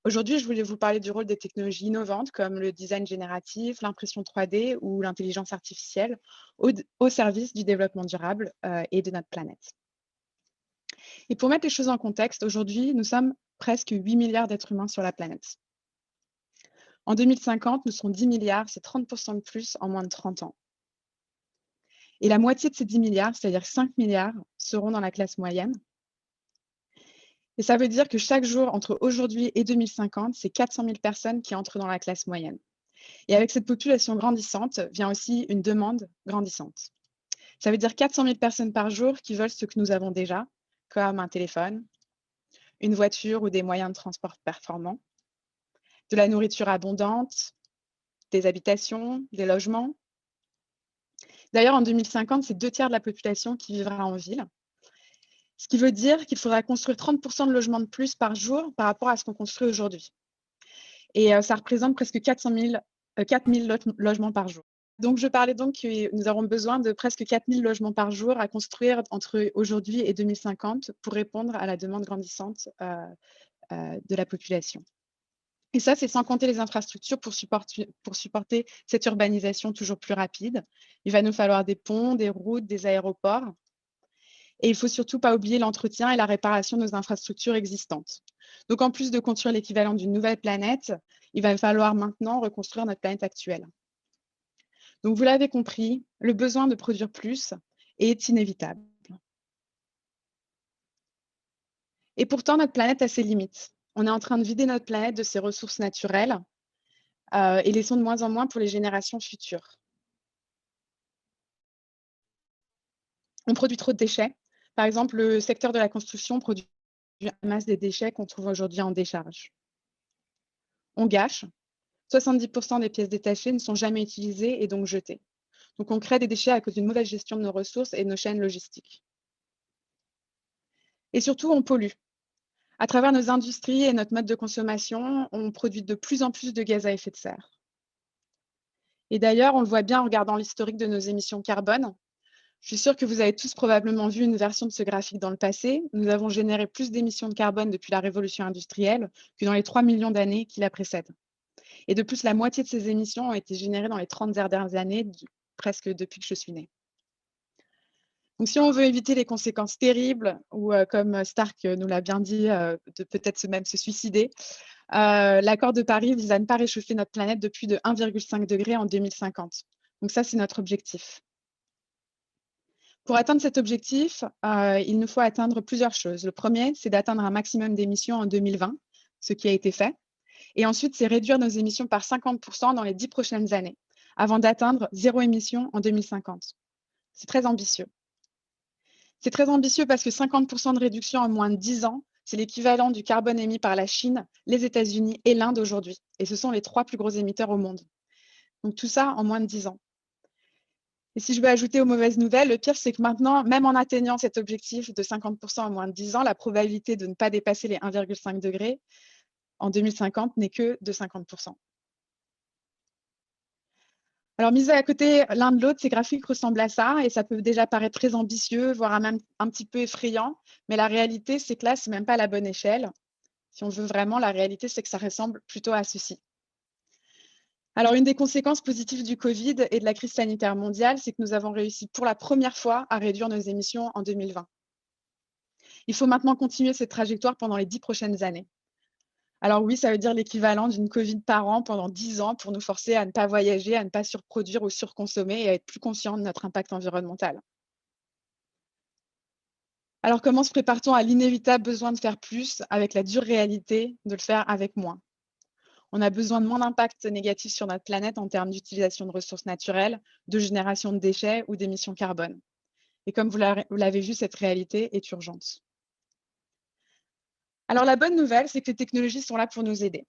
Aujourd'hui, je voulais vous parler du rôle des technologies innovantes comme le design génératif, l'impression 3D ou l'intelligence artificielle au service du développement durable et de notre planète. Et pour mettre les choses en contexte, aujourd'hui, nous sommes presque 8 milliards d'êtres humains sur la planète. En 2050, nous serons 10 milliards, c'est 30% de plus en moins de 30 ans. Et la moitié de ces 10 milliards, c'est-à-dire 5 milliards, seront dans la classe moyenne. Et ça veut dire que chaque jour, entre aujourd'hui et 2050, c'est 400 000 personnes qui entrent dans la classe moyenne. Et avec cette population grandissante vient aussi une demande grandissante. Ça veut dire 400 000 personnes par jour qui veulent ce que nous avons déjà, comme un téléphone, une voiture ou des moyens de transport performants, de la nourriture abondante, des habitations, des logements. D'ailleurs, en 2050, c'est 2 tiers de la population qui vivra en ville, ce qui veut dire qu'il faudra construire 30% de logements de plus par jour par rapport à ce qu'on construit aujourd'hui. Et ça représente presque 4 000 logements par jour. Donc, je parlais donc que nous aurons besoin de presque 4 000 logements par jour à construire entre aujourd'hui et 2050 pour répondre à la demande grandissante de la population. Et ça, c'est sans compter les infrastructures pour supporter cette urbanisation toujours plus rapide. Il va nous falloir des ponts, des routes, des aéroports. Et il ne faut surtout pas oublier l'entretien et la réparation de nos infrastructures existantes. Donc, en plus de construire l'équivalent d'une nouvelle planète, il va falloir maintenant reconstruire notre planète actuelle. Donc, vous l'avez compris, le besoin de produire plus est inévitable. Et pourtant, notre planète a ses limites. On est en train de vider notre planète de ses ressources naturelles et laissons de moins en moins pour les générations futures. On produit trop de déchets. Par exemple, le secteur de la construction produit une masse des déchets qu'on trouve aujourd'hui en décharge. On gâche. 70% des pièces détachées ne sont jamais utilisées et donc jetées. Donc, on crée des déchets à cause d'une mauvaise gestion de nos ressources et de nos chaînes logistiques. Et surtout, on pollue. À travers nos industries et notre mode de consommation, on produit de plus en plus de gaz à effet de serre. Et d'ailleurs, on le voit bien en regardant l'historique de nos émissions carbone. Je suis sûre que vous avez tous probablement vu une version de ce graphique dans le passé. Nous avons généré plus d'émissions de carbone depuis la révolution industrielle que dans les 3 millions d'années qui la précèdent. Et de plus, la moitié de ces émissions ont été générées dans les 30 dernières années, presque depuis que je suis née. Donc, si on veut éviter les conséquences terribles, ou comme Stark nous l'a bien dit, de peut-être même se suicider, l'accord de Paris vise à ne pas réchauffer notre planète de plus de 1,5 degré en 2050. Donc ça, c'est notre objectif. Pour atteindre cet objectif, il nous faut atteindre plusieurs choses. Le premier, c'est d'atteindre un maximum d'émissions en 2020, ce qui a été fait. Et ensuite, c'est réduire nos émissions par 50% dans les 10 prochaines années, avant d'atteindre zéro émission en 2050. C'est très ambitieux. C'est très ambitieux parce que 50% de réduction en moins de 10 ans, c'est l'équivalent du carbone émis par la Chine, les États-Unis et l'Inde aujourd'hui. Et ce sont les 3 plus gros émetteurs au monde. Donc tout ça en moins de 10 ans. Et si je veux ajouter aux mauvaises nouvelles, le pire, c'est que maintenant, même en atteignant cet objectif de 50% en moins de 10 ans, la probabilité de ne pas dépasser les 1,5 degrés en 2050 n'est que de 50%. Alors, mis à côté l'un de l'autre, ces graphiques ressemblent à ça et ça peut déjà paraître très ambitieux, voire même un petit peu effrayant. Mais la réalité, c'est que là, ce n'est même pas la bonne échelle. Si on veut vraiment, la réalité, c'est que ça ressemble plutôt à ceci. Alors, une des conséquences positives du Covid et de la crise sanitaire mondiale, c'est que nous avons réussi pour la première fois à réduire nos émissions en 2020. Il faut maintenant continuer cette trajectoire pendant les 10 prochaines années. Alors oui, ça veut dire l'équivalent d'une Covid par an pendant 10 ans pour nous forcer à ne pas voyager, à ne pas surproduire ou surconsommer et à être plus conscients de notre impact environnemental. Alors comment se prépare-t-on à l'inévitable besoin de faire plus avec la dure réalité de le faire avec moins? On a besoin de moins d'impact négatif sur notre planète en termes d'utilisation de ressources naturelles, de génération de déchets ou d'émissions carbone. Et comme vous l'avez vu, cette réalité est urgente. Alors la bonne nouvelle, c'est que les technologies sont là pour nous aider.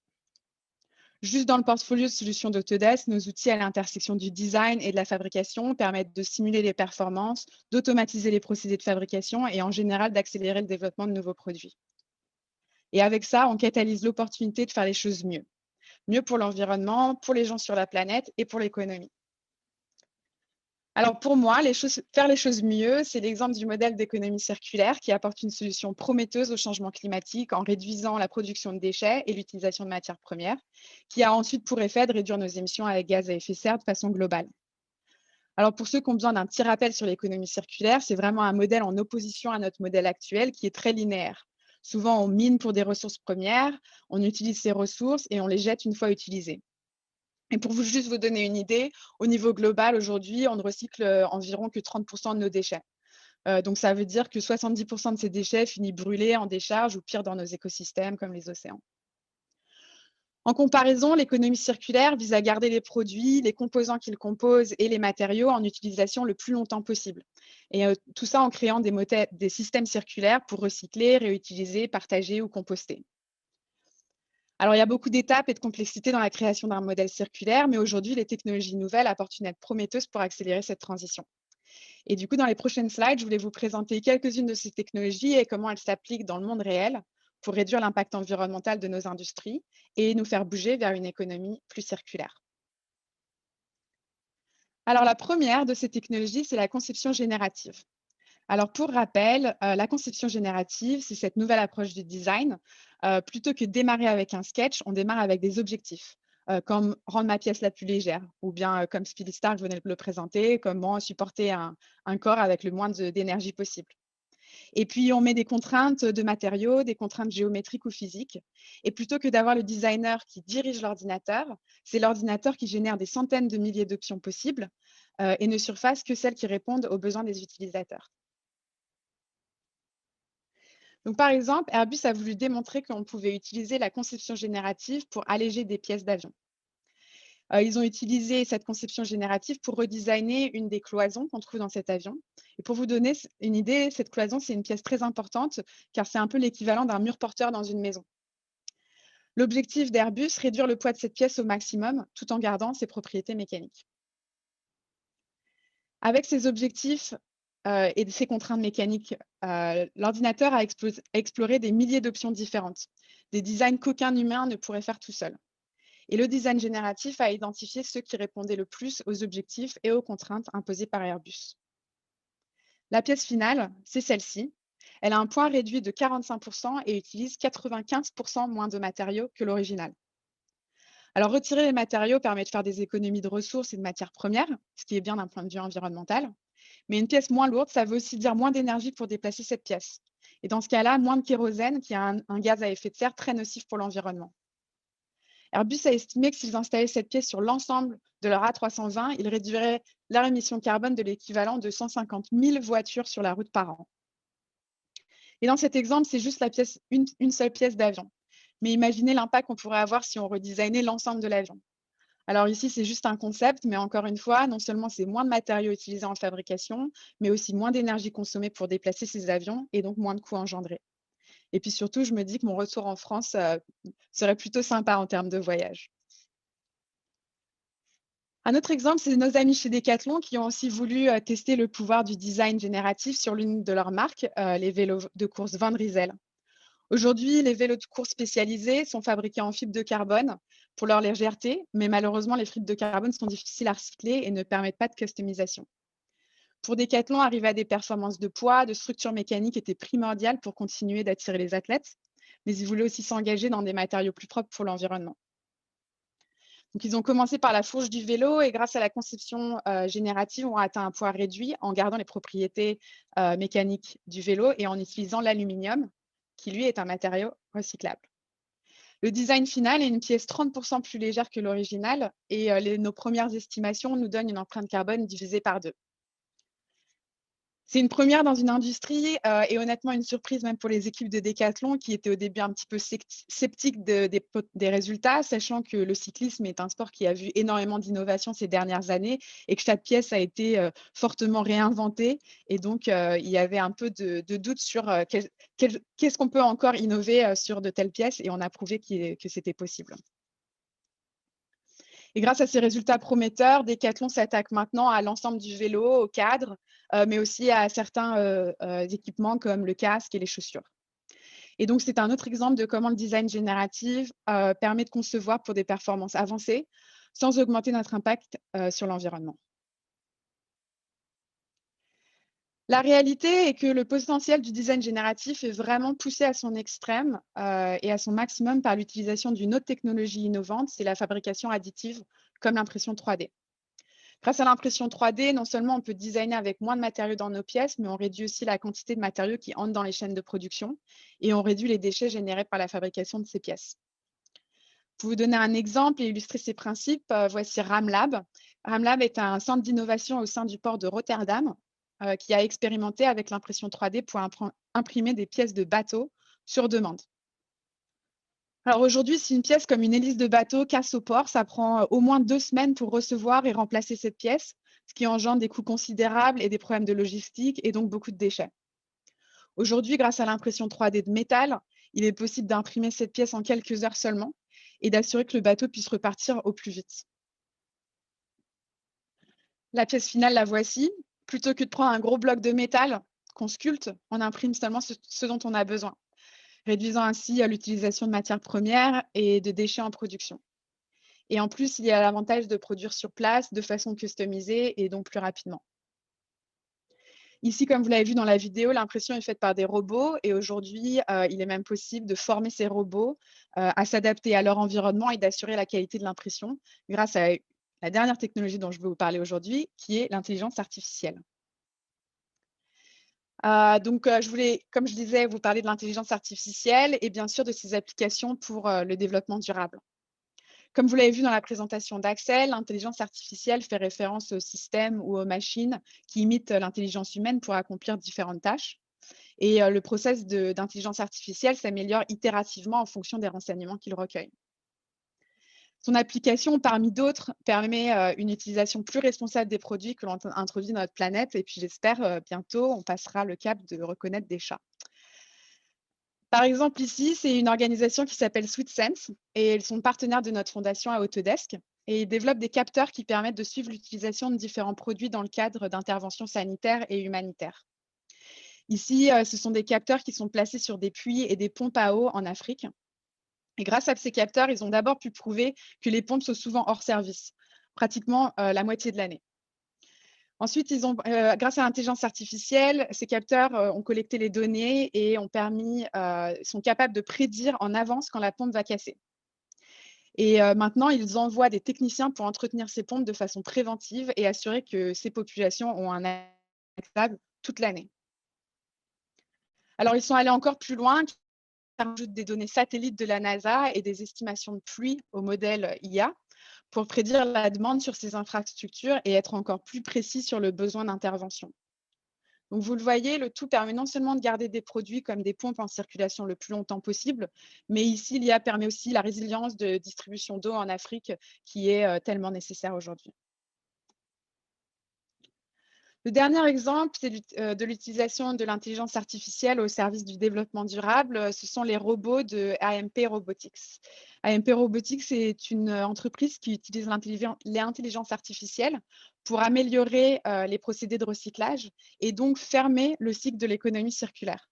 Juste dans le portfolio de solutions d'Autodesk, nos outils à l'intersection du design et de la fabrication permettent de simuler les performances, d'automatiser les procédés de fabrication et en général d'accélérer le développement de nouveaux produits. Et avec ça, on catalyse l'opportunité de faire les choses mieux. Mieux pour l'environnement, pour les gens sur la planète et pour l'économie. Alors pour moi, faire les choses mieux, c'est l'exemple du modèle d'économie circulaire qui apporte une solution prometteuse au changement climatique en réduisant la production de déchets et l'utilisation de matières premières, qui a ensuite pour effet de réduire nos émissions avec gaz à effet de serre de façon globale. Alors pour ceux qui ont besoin d'un petit rappel sur l'économie circulaire, c'est vraiment un modèle en opposition à notre modèle actuel qui est très linéaire. Souvent, on mine pour des ressources premières, on utilise ces ressources et on les jette une fois utilisées. Et pour juste vous donner une idée, au niveau global, aujourd'hui, on ne recycle environ que 30% de nos déchets. Donc ça veut dire que 70% de ces déchets finissent brûlés en décharge ou pire dans nos écosystèmes comme les océans. En comparaison, l'économie circulaire vise à garder les produits, les composants qu'ils composent et les matériaux en utilisation le plus longtemps possible. Et tout ça en créant des systèmes circulaires pour recycler, réutiliser, partager ou composter. Alors, il y a beaucoup d'étapes et de complexité dans la création d'un modèle circulaire, mais aujourd'hui, les technologies nouvelles apportent une aide prometteuse pour accélérer cette transition. Et du coup, dans les prochaines slides, je voulais vous présenter quelques-unes de ces technologies et comment elles s'appliquent dans le monde réel pour réduire l'impact environnemental de nos industries et nous faire bouger vers une économie plus circulaire. Alors, la première de ces technologies, c'est la conception générative. Alors, pour rappel, la conception générative, c'est cette nouvelle approche du design. Plutôt que de démarrer avec un sketch, on démarre avec des objectifs, comme rendre ma pièce la plus légère, ou bien comme Philippe Stark venait de le présenter, comment supporter un corps avec le moins d'énergie possible. Et puis, on met des contraintes de matériaux, des contraintes géométriques ou physiques. Et plutôt que d'avoir le designer qui dirige l'ordinateur, c'est l'ordinateur qui génère des centaines de milliers d'options possibles et ne surface que celles qui répondent aux besoins des utilisateurs. Donc, par exemple, Airbus a voulu démontrer qu'on pouvait utiliser la conception générative pour alléger des pièces d'avion. Ils ont utilisé cette conception générative pour redesigner une des cloisons qu'on trouve dans cet avion. Et pour vous donner une idée, cette cloison, c'est une pièce très importante car c'est un peu l'équivalent d'un mur porteur dans une maison. L'objectif d'Airbus, réduire le poids de cette pièce au maximum tout en gardant ses propriétés mécaniques. Avec ces objectifs et ces contraintes mécaniques, l'ordinateur a exploré des milliers d'options différentes, des designs qu'aucun humain ne pourrait faire tout seul. Et le design génératif a identifié ceux qui répondaient le plus aux objectifs et aux contraintes imposées par Airbus. La pièce finale, c'est celle-ci. Elle a un poids réduit de 45% et utilise 95% moins de matériaux que l'original. Alors, retirer les matériaux permet de faire des économies de ressources et de matières premières, ce qui est bien d'un point de vue environnemental. Mais une pièce moins lourde, ça veut aussi dire moins d'énergie pour déplacer cette pièce. Et dans ce cas-là, moins de kérosène, qui est un gaz à effet de serre très nocif pour l'environnement. Airbus a estimé que s'ils installaient cette pièce sur l'ensemble de leur A320, ils réduiraient leur émission carbone de l'équivalent de 150 000 voitures sur la route par an. Et dans cet exemple, c'est juste une seule pièce d'avion. Mais imaginez l'impact qu'on pourrait avoir si on redesignait l'ensemble de l'avion. Alors ici, c'est juste un concept, mais encore une fois, non seulement c'est moins de matériaux utilisés en fabrication, mais aussi moins d'énergie consommée pour déplacer ces avions et donc moins de coûts engendrés. Et puis surtout, je me dis que mon retour en France serait plutôt sympa en termes de voyage. Un autre exemple, c'est nos amis chez Decathlon qui ont aussi voulu tester le pouvoir du design génératif sur l'une de leurs marques, les vélos de course Van Rysel. Aujourd'hui, les vélos de course spécialisés sont fabriqués en fibre de carbone pour leur légèreté, mais malheureusement, les fibres de carbone sont difficiles à recycler et ne permettent pas de customisation. Pour Decathlon, arriver à des performances de poids, de structure mécanique était primordial pour continuer d'attirer les athlètes, mais ils voulaient aussi s'engager dans des matériaux plus propres pour l'environnement. Donc, ils ont commencé par la fourche du vélo et grâce à la conception générative, ont atteint un poids réduit en gardant les propriétés mécaniques du vélo et en utilisant l'aluminium, qui lui est un matériau recyclable. Le design final est une pièce 30% plus légère que l'original et nos premières estimations nous donnent une empreinte carbone divisée par 2. C'est une première dans une industrie et honnêtement une surprise même pour les équipes de Decathlon qui étaient au début un petit peu sceptiques des résultats, sachant que le cyclisme est un sport qui a vu énormément d'innovation ces dernières années et que chaque pièce a été fortement réinventée. Et donc, il y avait un peu de doute sur qu'est-ce qu'on peut encore innover sur de telles pièces et on a prouvé que c'était possible. Et grâce à ces résultats prometteurs, Decathlon s'attaque maintenant à l'ensemble du vélo, au cadre, mais aussi à certains équipements comme le casque et les chaussures. Et donc, c'est un autre exemple de comment le design génératif permet de concevoir pour des performances avancées sans augmenter notre impact sur l'environnement. La réalité est que le potentiel du design génératif est vraiment poussé à son extrême et à son maximum par l'utilisation d'une autre technologie innovante, c'est la fabrication additive, comme l'impression 3D. Grâce à l'impression 3D, non seulement on peut designer avec moins de matériaux dans nos pièces, mais on réduit aussi la quantité de matériaux qui entrent dans les chaînes de production et on réduit les déchets générés par la fabrication de ces pièces. Pour vous donner un exemple et illustrer ces principes, voici RamLab. RamLab est un centre d'innovation au sein du port de Rotterdam qui a expérimenté avec l'impression 3D pour imprimer des pièces de bateau sur demande. Alors aujourd'hui, si une pièce comme une hélice de bateau casse au port, ça prend au moins 2 semaines pour recevoir et remplacer cette pièce, ce qui engendre des coûts considérables et des problèmes de logistique et donc beaucoup de déchets. Aujourd'hui, grâce à l'impression 3D de métal, il est possible d'imprimer cette pièce en quelques heures seulement et d'assurer que le bateau puisse repartir au plus vite. La pièce finale, la voici. Plutôt que de prendre un gros bloc de métal qu'on sculpte, on imprime seulement ce dont on a besoin, réduisant ainsi l'utilisation de matières premières et de déchets en production. Et en plus, il y a l'avantage de produire sur place de façon customisée et donc plus rapidement. Ici, comme vous l'avez vu dans la vidéo, l'impression est faite par des robots et aujourd'hui, il est même possible de former ces robots à s'adapter à leur environnement et d'assurer la qualité de l'impression grâce à la dernière technologie dont je vais vous parler aujourd'hui, qui est l'intelligence artificielle. Je voulais, comme je disais, vous parler de l'intelligence artificielle et bien sûr de ses applications pour le développement durable. Comme vous l'avez vu dans la présentation d'Axel, l'intelligence artificielle fait référence aux systèmes ou aux machines qui imitent l'intelligence humaine pour accomplir différentes tâches. Et le process d'intelligence artificielle s'améliore itérativement en fonction des renseignements qu'il recueille. Son application, parmi d'autres, permet une utilisation plus responsable des produits que l'on introduit dans notre planète. Et puis j'espère bientôt, on passera le cap de reconnaître des chats. Par exemple, ici, c'est une organisation qui s'appelle SweetSense et ils sont partenaires de notre fondation à Autodesk et ils développent des capteurs qui permettent de suivre l'utilisation de différents produits dans le cadre d'interventions sanitaires et humanitaires. Ici, ce sont des capteurs qui sont placés sur des puits et des pompes à eau en Afrique. Et grâce à ces capteurs, ils ont d'abord pu prouver que les pompes sont souvent hors service, pratiquement la moitié de l'année. Ensuite, grâce à l'intelligence artificielle, ces capteurs ont collecté les données et sont capables de prédire en avance quand la pompe va casser. Et maintenant, ils envoient des techniciens pour entretenir ces pompes de façon préventive et assurer que ces populations ont un accès stable toute l'année. Alors, ils sont allés encore plus loin, qui rajoutent des données satellites de la NASA et des estimations de pluie au modèle IA pour prédire la demande sur ces infrastructures et être encore plus précis sur le besoin d'intervention. Donc, vous le voyez, le tout permet non seulement de garder des produits comme des pompes en circulation le plus longtemps possible, mais ici, l'IA permet aussi la résilience de distribution d'eau en Afrique qui est tellement nécessaire aujourd'hui. Le dernier exemple, c'est de l'utilisation de l'intelligence artificielle au service du développement durable. Ce sont les robots de AMP Robotics. AMP Robotics est une entreprise qui utilise l'intelligence artificielle pour améliorer les procédés de recyclage et donc fermer le cycle de l'économie circulaire.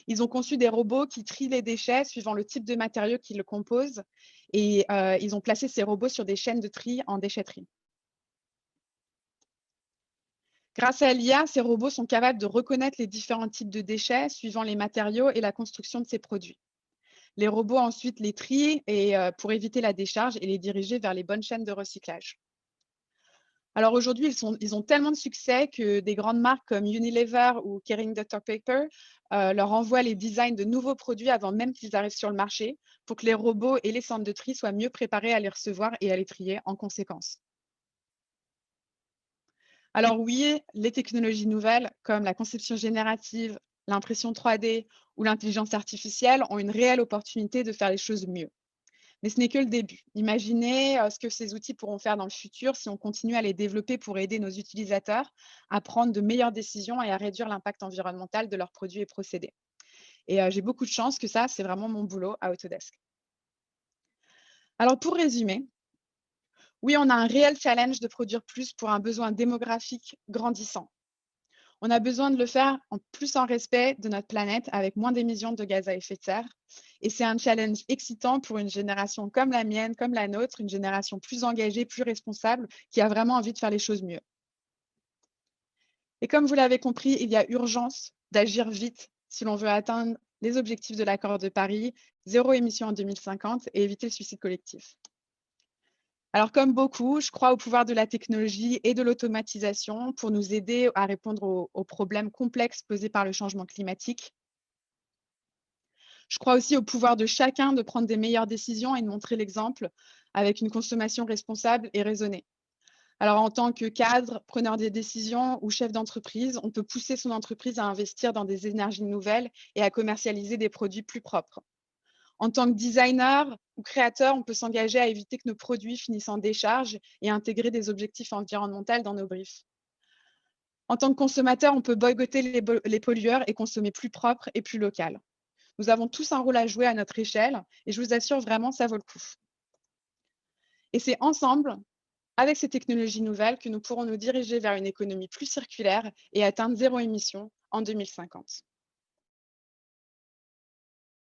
Ils ont conçu des robots qui trient les déchets suivant le type de matériaux qui le composent et ils ont placé ces robots sur des chaînes de tri en déchetterie. Grâce à l'IA, ces robots sont capables de reconnaître les différents types de déchets suivant les matériaux et la construction de ces produits. Les robots ensuite les trient pour éviter la décharge et les diriger vers les bonnes chaînes de recyclage. Alors aujourd'hui, ils ont tellement de succès que des grandes marques comme Unilever ou Kering Dr Pepper leur envoient les designs de nouveaux produits avant même qu'ils arrivent sur le marché pour que les robots et les centres de tri soient mieux préparés à les recevoir et à les trier en conséquence. Alors oui, les technologies nouvelles comme la conception générative, l'impression 3D ou l'intelligence artificielle ont une réelle opportunité de faire les choses mieux. Mais ce n'est que le début. Imaginez ce que ces outils pourront faire dans le futur si on continue à les développer pour aider nos utilisateurs à prendre de meilleures décisions et à réduire l'impact environnemental de leurs produits et procédés. Et j'ai beaucoup de chance que ça, c'est vraiment mon boulot à Autodesk. Alors pour résumer, oui, on a un réel challenge de produire plus pour un besoin démographique grandissant. On a besoin de le faire en respect de notre planète avec moins d'émissions de gaz à effet de serre. Et c'est un challenge excitant pour une génération comme la mienne, comme la nôtre, une génération plus engagée, plus responsable, qui a vraiment envie de faire les choses mieux. Et comme vous l'avez compris, il y a urgence d'agir vite si l'on veut atteindre les objectifs de l'accord de Paris, zéro émission en 2050 et éviter le suicide collectif. Alors, comme beaucoup, je crois au pouvoir de la technologie et de l'automatisation pour nous aider à répondre aux problèmes complexes posés par le changement climatique. Je crois aussi au pouvoir de chacun de prendre des meilleures décisions et de montrer l'exemple avec une consommation responsable et raisonnée. Alors, en tant que cadre, preneur des décisions ou chef d'entreprise, on peut pousser son entreprise à investir dans des énergies nouvelles et à commercialiser des produits plus propres. En tant que designer ou créateur, on peut s'engager à éviter que nos produits finissent en décharge et à intégrer des objectifs environnementaux dans nos briefs. En tant que consommateur, on peut boycotter les pollueurs et consommer plus propre et plus local. Nous avons tous un rôle à jouer à notre échelle et je vous assure vraiment, ça vaut le coup. Et c'est ensemble, avec ces technologies nouvelles, que nous pourrons nous diriger vers une économie plus circulaire et atteindre zéro émission en 2050.